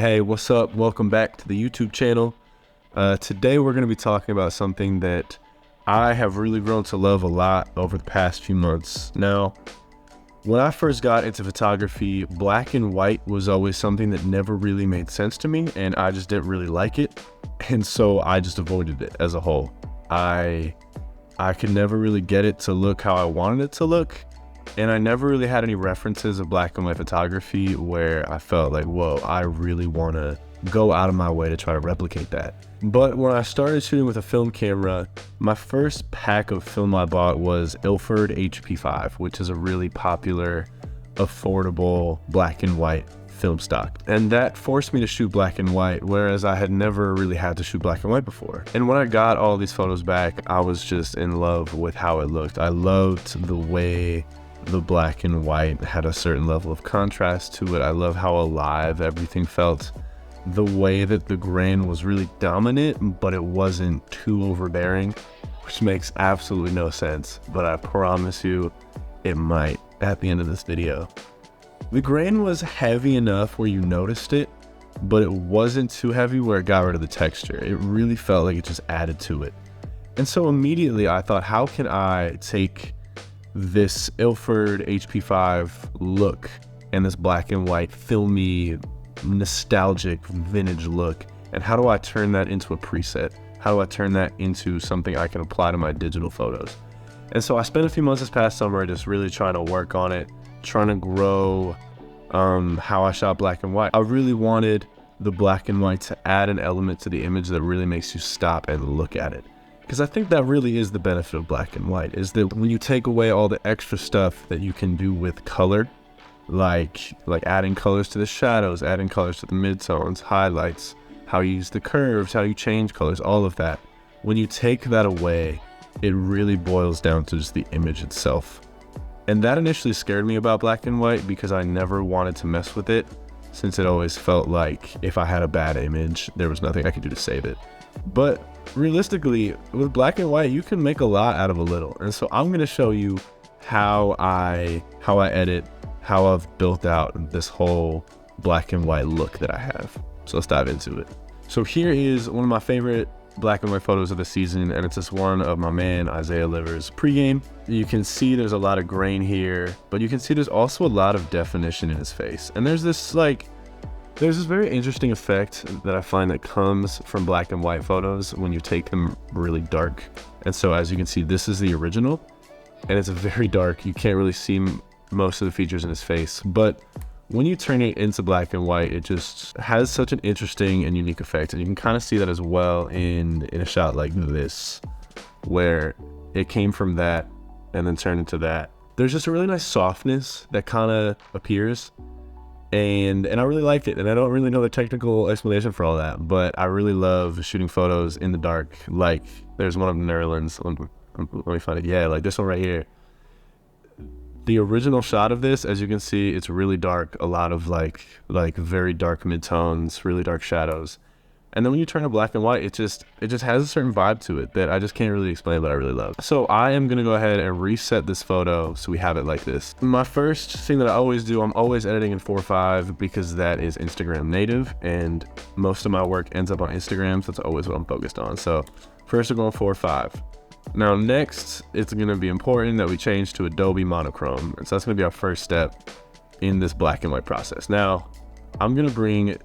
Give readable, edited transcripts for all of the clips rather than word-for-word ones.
Hey, what's up? Welcome back to the YouTube channel. Today we're going to be talking about something that I have really grown to love a lot over the past few months. Now, when I first got into photography, black and white was always something that never really made sense to me, and I just didn't really like it, and so I just avoided it as a whole. I could never really get it to look how I wanted it to look, and I never really had any references of black and white photography where I felt like, whoa, I really want to go out of my way to try to replicate that. But when I started shooting with a film camera, my first pack of film I bought was Ilford HP5, which is a really popular, affordable black and white film stock. And that forced me to shoot black and white, whereas I had never really had to shoot black and white before. And when I got all these photos back, I was just in love with how it looked. I loved the way the black and white had a certain level of contrast to it. I love how alive everything felt. The way that the grain was really dominant, but it wasn't too overbearing, which makes absolutely no sense, but I promise you it might at the end of this video. The grain was heavy enough where you noticed it, but it wasn't too heavy where it got rid of the texture. It really felt like it just added to it. And so immediately I thought, how can I take this Ilford HP5 look and this black and white filmy, nostalgic, vintage look, and how do I turn that into a preset? How do I turn that into something I can apply to my digital photos? And so I spent a few months this past summer just really trying to work on it, trying to grow how I shot black and white. I really wanted the black and white to add an element to the image that really makes you stop and look at it. Because I think that really is the benefit of black and white, is that when you take away all the extra stuff that you can do with color, like adding colors to the shadows, adding colors to the midtones, highlights, how you use the curves, how you change colors, all of that. When you take that away, it really boils down to just the image itself. And that initially scared me about black and white because I never wanted to mess with it, since it always felt like if I had a bad image, there was nothing I could do to save it. But realistically, with black and white, you can make a lot out of a little. And so I'm going to show you how I edit, how I've built out this whole black and white look that I have. So let's dive into it. So here is one of my favorite black and white photos of the season, and it's this one of my man Isaiah Liver's pregame. You can see there's a lot of grain here, but you can see there's also a lot of definition in his face. And there's this very interesting effect that I find that comes from black and white photos when you take them really dark. And so as you can see, this is the original, and it's very dark. You can't really see most of the features in his face, but when you turn it into black and white, it just has such an interesting and unique effect. And you can kind of see that as well in a shot like this, where it came from that and then turned into that. There's just a really nice softness that kind of appears. And I really liked it, and I don't really know the technical explanation for all that, but I really love shooting photos in the dark. Like there's one of the Netherlands. Let me find it. Yeah, like this one right here. The original shot of this, as you can see, it's really dark. A lot of like very dark midtones, really dark shadows. And then when you turn it black and white, it just has a certain vibe to it that I just can't really explain, but I really love. So I am gonna go ahead and reset this photo so we have it like this. My first thing that I always do, I'm always editing in 4:5 because that is Instagram native, and most of my work ends up on Instagram, so that's always what I'm focused on. So first we're going 4:5. Now next, it's gonna be important that we change to Adobe monochrome. And so that's gonna be our first step in this black and white process. Now, I'm gonna bring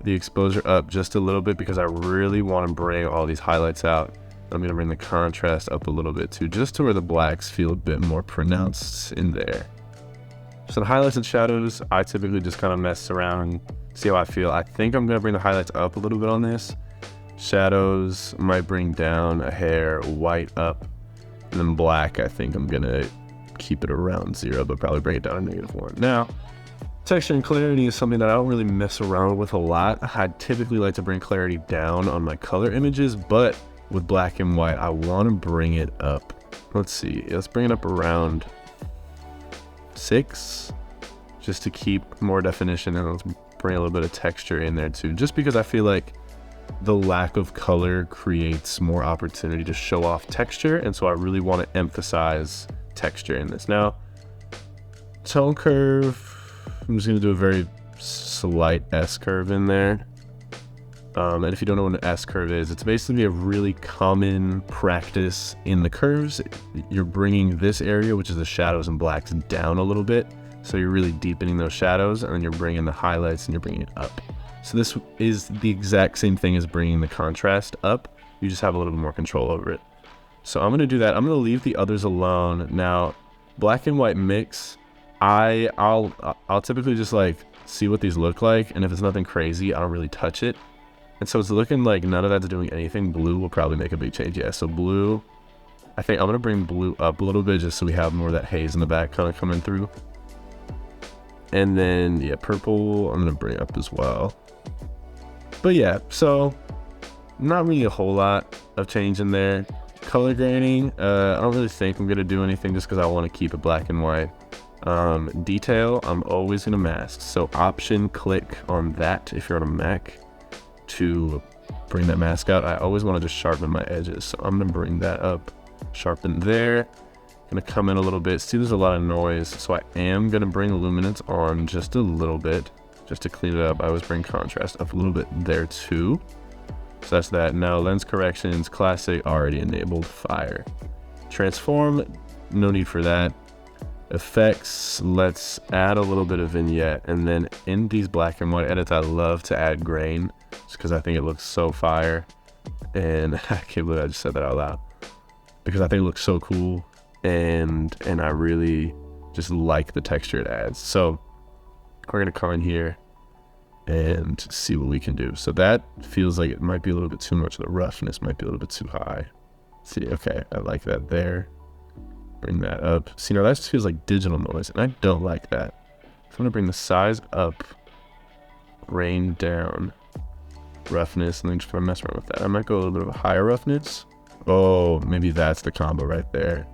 the exposure up just a little bit because I really want to bring all these highlights out. I'm going to bring the contrast up a little bit too, just to where the blacks feel a bit more pronounced in there. So the highlights and shadows, I typically just kind of mess around, see how I feel. I think I'm going to bring the highlights up a little bit on this. Shadows might bring down a hair, white up, and then black, I think I'm going to keep it around 0, but probably bring it down to -1. Now, texture and clarity is something that I don't really mess around with a lot. I typically like to bring clarity down on my color images, but with black and white, I want to bring it up. Let's see, let's bring it up around 6, just to keep more definition, and let's bring a little bit of texture in there too, just because I feel like the lack of color creates more opportunity to show off texture, and so I really want to emphasize texture in this. Now, tone curve, I'm just going to do a very slight S-curve in there. And if you don't know what an S-curve is, it's basically a really common practice in the curves. You're bringing this area, which is the shadows and blacks, down a little bit. So you're really deepening those shadows, and then you're bringing the highlights and you're bringing it up. So this is the exact same thing as bringing the contrast up. You just have a little bit more control over it. So I'm gonna do that. I'm gonna leave the others alone. Now, black and white mix, I'll typically just like see what these look like, and if it's nothing crazy, I don't really touch it. And so it's looking like none of that's doing anything. Blue will probably make a big change. Yeah, so blue, I think I'm gonna bring blue up a little bit just so we have more of that haze in the back kind of coming through. And then, yeah, purple, I'm gonna bring up as well. But yeah, so not really a whole lot of change in there. Color grading, I don't really think I'm gonna do anything just because I want to keep it black and white. Detail, I'm always gonna mask. So option click on that if you're on a Mac to bring that mask out. I always want to just sharpen my edges. So I'm gonna bring that up, sharpen there. Gonna come in a little bit. See, there's a lot of noise. So I am gonna bring luminance on just a little bit, just to clean it up. I always bring contrast up a little bit there too. So that's that. Now lens corrections, classic, already enabled, fire. Transform, no need for that. Effects, let's add a little bit of vignette. And then in these black and white edits, I love to add grain just because I think it looks so fire. And I can't believe I just said that out loud because I think it looks so cool. And I really just like the texture it adds. So we're gonna come in here and see what we can do. So that feels like it might be a little bit too much. The roughness might be a little bit too high. See, okay, I like that there. Bring that up. See, now that just feels like digital noise, and I don't like that. So I'm gonna bring the size up, rain down, roughness, and then just mess around with that. I might go a little bit of a higher roughness. Oh, maybe that's the combo right there.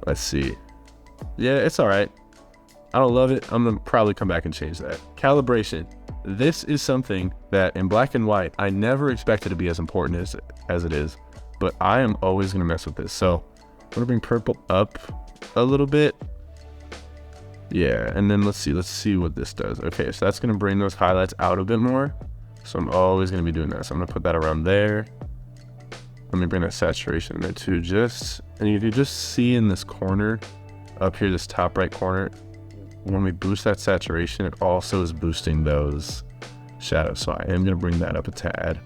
Let's see. Yeah, it's all right. I don't love it. I'm gonna probably come back and change that. Calibration. This is something that in black and white, I never expected to be as important as it is, but I am always gonna mess with this. So I'm gonna bring purple up a little bit. Yeah, and then let's see what this does. Okay, so that's gonna bring those highlights out a bit more. So I'm always gonna be doing that. So I'm gonna put that around there. Let me bring that saturation in there too, and you can just see in this corner up here, this top right corner, when we boost that saturation, it also is boosting those shadows. So I am gonna bring that up a tad.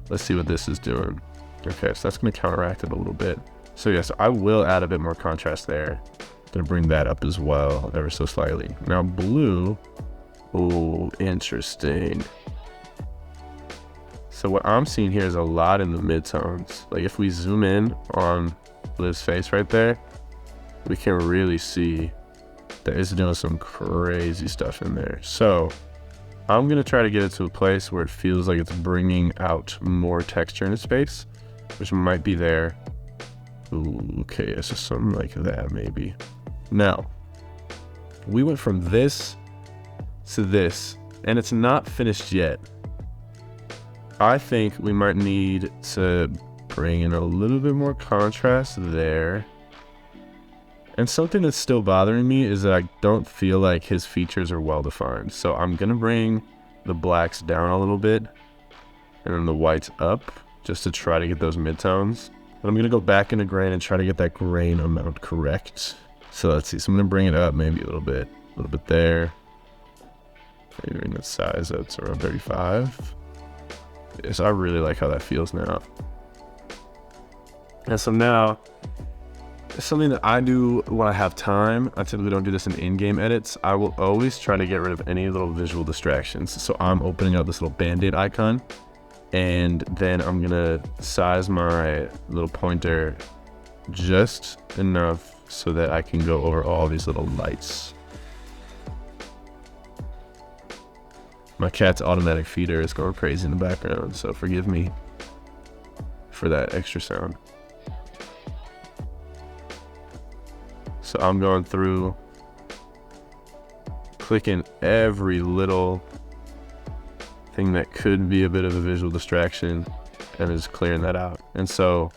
Let's see what this is doing. Okay, so that's gonna counteract it a little bit. So yes, I will add a bit more contrast there. Gonna bring that up as well, ever so slightly. Now blue, oh, interesting. So what I'm seeing here is a lot in the midtones. Like if we zoom in on Liv's face right there, we can really see that it's doing some crazy stuff in there. So I'm gonna try to get it to a place where it feels like it's bringing out more texture in its face, which might be there. Ooh, okay, so something like that maybe. Now, we went from this to this, and it's not finished yet. I think we might need to bring in a little bit more contrast there. And something that's still bothering me is that I don't feel like his features are well defined. So I'm gonna bring the blacks down a little bit and then the whites up just to try to get those midtones. But I'm gonna go back into grain and try to get that grain amount correct. So let's see, so I'm gonna bring it up maybe a little bit there. Maybe bring the size up to around 35. Yes, I really like how that feels now. And so now, it's something that I do when I have time. I typically don't do this in in-game edits. I will always try to get rid of any little visual distractions. So I'm opening up this little band-aid icon, and then I'm gonna size my little pointer just enough so that I can go over all these little lights. My cat's automatic feeder is going crazy in the background, so forgive me for that extra sound. So I'm going through, clicking every little thing that could be a bit of a visual distraction and just clearing that out. And so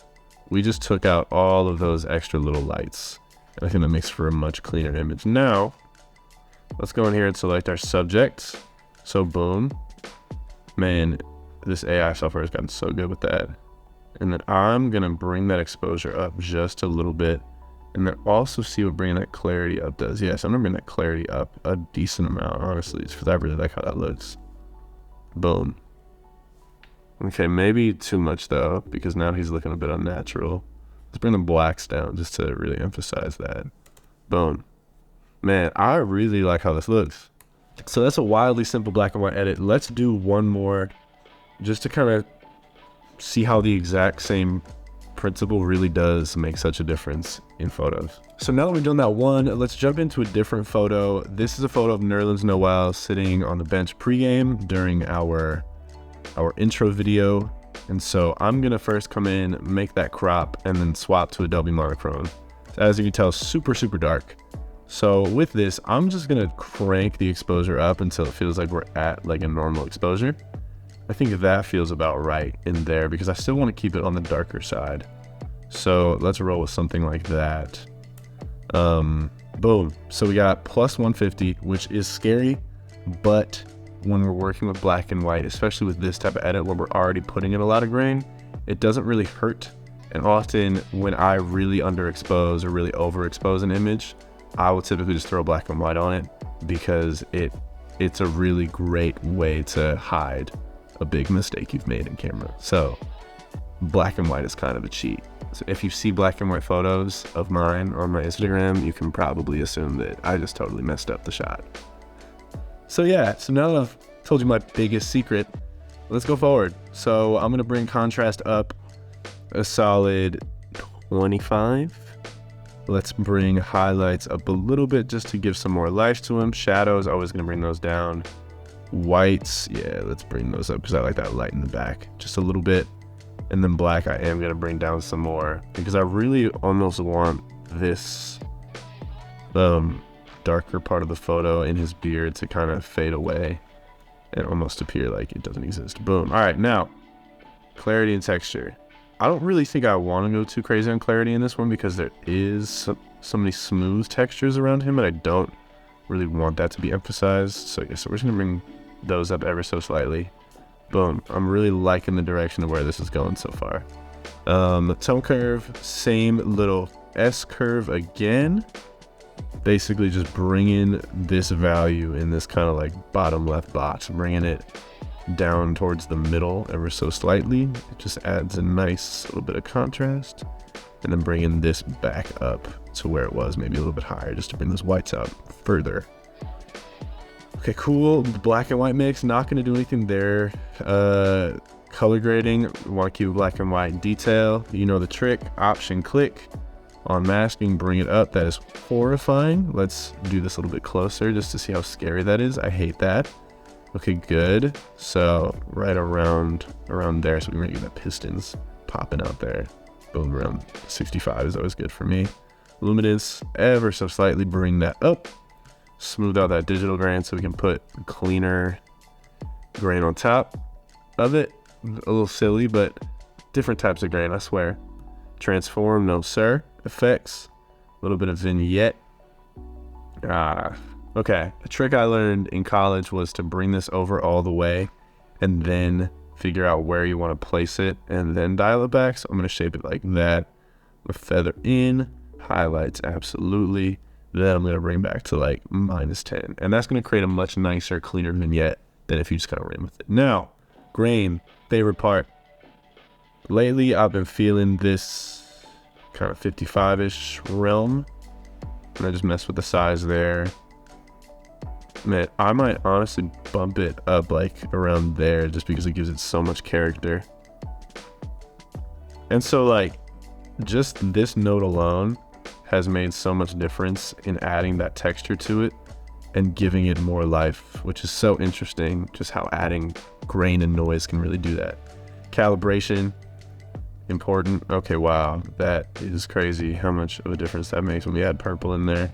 we just took out all of those extra little lights. And I think that makes for a much cleaner image. Now, Let's go in here and select our subjects. So boom, man, this AI software has gotten so good with that. And then I'm gonna bring that exposure up just a little bit, and then also see what bringing that clarity up does. Yes, I'm gonna bring that clarity up a decent amount, honestly, because I really like how that looks. Boom. Okay, maybe too much though, because now he's looking a bit unnatural. Let's bring the blacks down just to really emphasize that. Boom. Man, I really like how this looks. So that's a wildly simple black and white edit. Let's do one more just to kind of see how the exact same principle really does make such a difference in photos. So now that we've done that one, let's jump into a different photo. This is a photo of Nerlens Noel sitting on the bench pregame during our intro video. And so I'm gonna first come in, make that crop, and then swap to Adobe monochrome. So as you can tell, super dark. So with this, I'm just gonna crank the exposure up until it feels like we're at like a normal exposure. I think that feels about right in there because I still want to keep it on the darker side. So let's roll with something like that. Boom. So we got plus 150, which is scary, but when we're working with black and white, especially with this type of edit where we're already putting in a lot of grain, it doesn't really hurt. And often when I really underexpose or really overexpose an image, I will typically just throw black and white on it because it's a really great way to hide a big mistake you've made in camera. So black and white is kind of a cheat. So if you see black and white photos of mine on my Instagram, you can probably assume that I just totally messed up the shot. So yeah, so now that I've told you my biggest secret, let's go forward. So I'm gonna bring contrast up a solid 25. Let's bring highlights up a little bit just to give some more life to them. Shadows, always gonna bring those down. Whites, yeah, let's bring those up because I like that light in the back just a little bit. And then black, I am gonna bring down some more because I really almost want this darker part of the photo in his beard to kind of fade away and almost appear like it doesn't exist. Boom. All right, now clarity and texture. I don't really think I want to go too crazy on clarity in this one because there is so many smooth textures around him and I don't really want that to be emphasized. So yeah, so we're just gonna bring those up ever so slightly. Boom. I'm really liking the direction of where this is going so far. The tone curve, same little S curve again. Basically just bringing this value in this kind of like bottom left box, bringing it down towards the middle ever so slightly. It just adds a nice little bit of contrast. And then bringing this back up to where it was, maybe a little bit higher, just to bring those whites out further. Okay, cool. The black and white mix, not going to do anything there. Color grading, we want to keep black and white detail. You know the trick. Option click on masking, bring it up. That is horrifying. Let's do this a little bit closer just to see how scary that is. I hate that. Okay, good. So right around there, so we're gonna get that pistons popping out there. Boom, around 65 is always good for me. Luminance, ever so slightly bring that up. Smooth out that digital grain so we can put cleaner grain on top of it. A little silly, but different types of grain, I swear. Transform, no sir. Effects, a little bit of vignette. Okay, a trick I learned in college was to bring this over all the way and then figure out where you want to place it and then dial it back. So I'm going to shape it like that. A feather in, highlights, absolutely. Then I'm going to bring back to like -10. And that's going to create a much nicer, cleaner vignette than if you just kind of ran with it. Now, grain, favorite part. Lately, I've been feeling this kind of 55-ish realm. And I just messed with the size there. Man, I might honestly bump it up like around there just because it gives it so much character. And so like just this note alone has made so much difference in adding that texture to it and giving it more life, which is so interesting, just how adding grain and noise can really do that. Calibration, important. Okay, wow, that is crazy how much of a difference that makes when we add purple in there.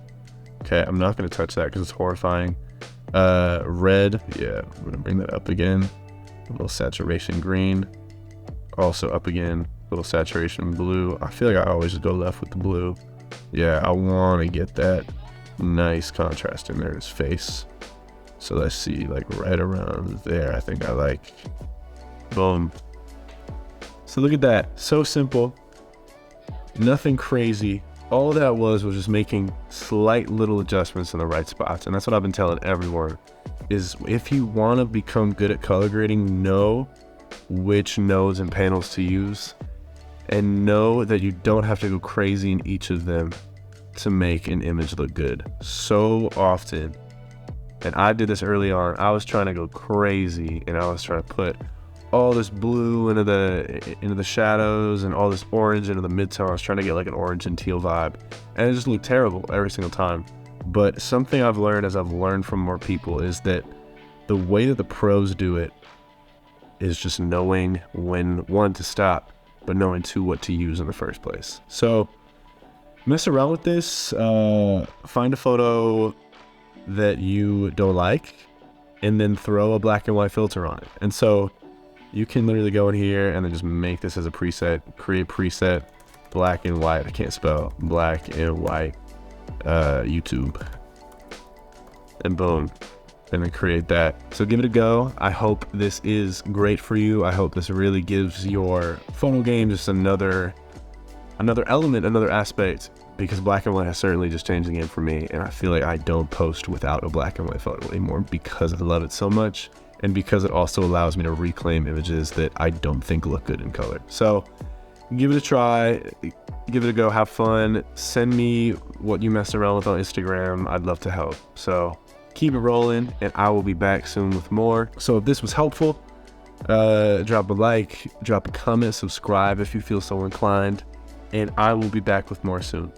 Okay, I'm not going to touch that because it's horrifying. Red, yeah, I'm gonna bring that up again. A little saturation green, also up again. A little saturation blue. I feel like I always just go left with the blue. Yeah, I want to get that nice contrast in there, his face. So let's see, like right around there, I think I like. Boom. So look at that, so simple, nothing crazy. All that was just making slight little adjustments in the right spots. And that's what I've been telling everyone, is if you want to become good at color grading, know which nodes and panels to use, and know that you don't have to go crazy in each of them to make an image look good. So often, and I did this early on, I was trying to go crazy and I was trying to put all this blue into the shadows and all this orange into the midtone. I was trying to get like an orange and teal vibe, and it just looked terrible every single time. But something I've learned as I've learned from more people is that the way that the pros do it is just knowing when, one, to stop, but knowing, two, what to use in the first place. So mess around with this, find a photo that you don't like, and then throw a black and white filter on it. And so you can literally go in here and then just make this as a preset, create preset, black and white. I can't spell, black and white, YouTube, and boom, and then create that. So give it a go. I hope this is great for you. I hope this really gives your photo game just another element, another aspect, because black and white has certainly just changed the game for me. And I feel like I don't post without a black and white photo anymore because I love it so much. And because it also allows me to reclaim images that I don't think look good in color. So give it a try, give it a go, have fun. Send me what you mess around with on Instagram. I'd love to help. So keep it rolling, and I will be back soon with more. So if this was helpful, drop a like, drop a comment, subscribe if you feel so inclined, and I will be back with more soon.